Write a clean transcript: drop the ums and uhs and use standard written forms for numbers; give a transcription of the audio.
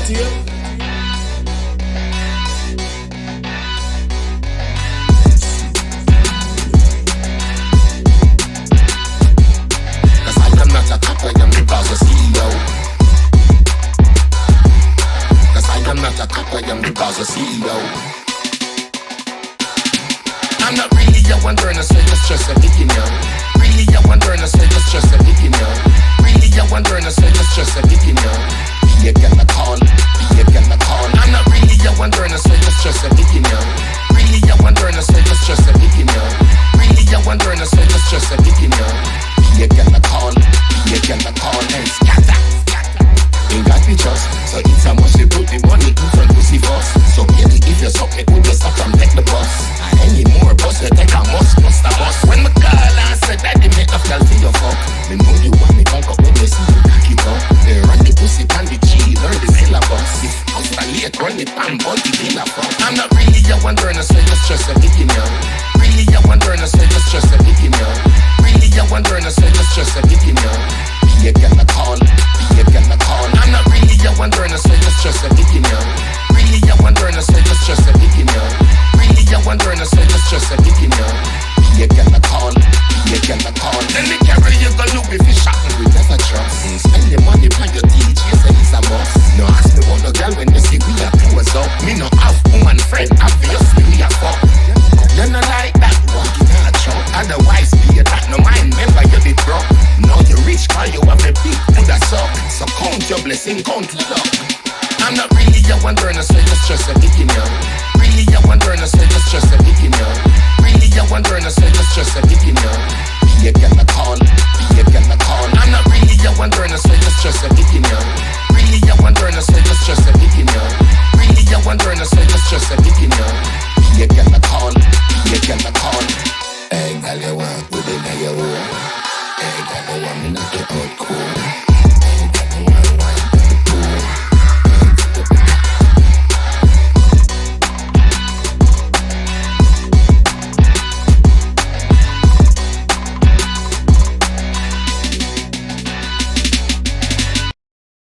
that to you? Not a cop, I am the GAZA CEO. Cause I am not a cop, I am the GAZA CEO. I'm not really a one burner, so it's just a beginner. Really a one burner, so it's just a beginner. Really a one burner, so it's just a beginner. Be a girl a call, be a girl a call. I'm not really a one burner, so it's just a beginner. Really a one burner, so it's just a beginner. Really a one burner, so it's just a beginner. Be a girl a call, be a girl a call, and scatter. Ain't got the trust, so it's a must. They put the money in front pussy first. So baby, if you suck me, would you stop and take the bus? And any more bus, you take a must the bus. When my girl answered that, they make a feel for your fuck. Me know you want me back up when you see me cock it up. They run the pussy and the G, learn the syllabus. If house a late, run it and bun the killer fuck. I'm not really a one burner, so it's just a beginner. Really a one burner, so it's just a beginner. Really a one burner, so it's just a beginner. Be a girl a call, be a girl a call. I'm not really a one burner, so it's just a beginner. Really a one burner, so it's just a beginner. Really a one burner, so it's just a beginner. Be a girl a call, be a girl a call. Then the carry you go look if you shopping with never trust. Spend the money on your DJ, say it's a must. No ask me about no girl when you see we are close up. Me no have woman friend, obviously we are fuck. You no like that, walking out chunk. Otherwise be a that no mind, remember you did broke. Now you rich, call you have a big food a suck. So count your blessing, count your luck. I'm not really a one burner, so it's just a beginner. Really a one burner, so it's just a beginner. Really a one burner, so it's just a beginner. Be a girl a call, be a girl a call. I'm not really a one burner, so it's just a beginner. Really a one burner, so it's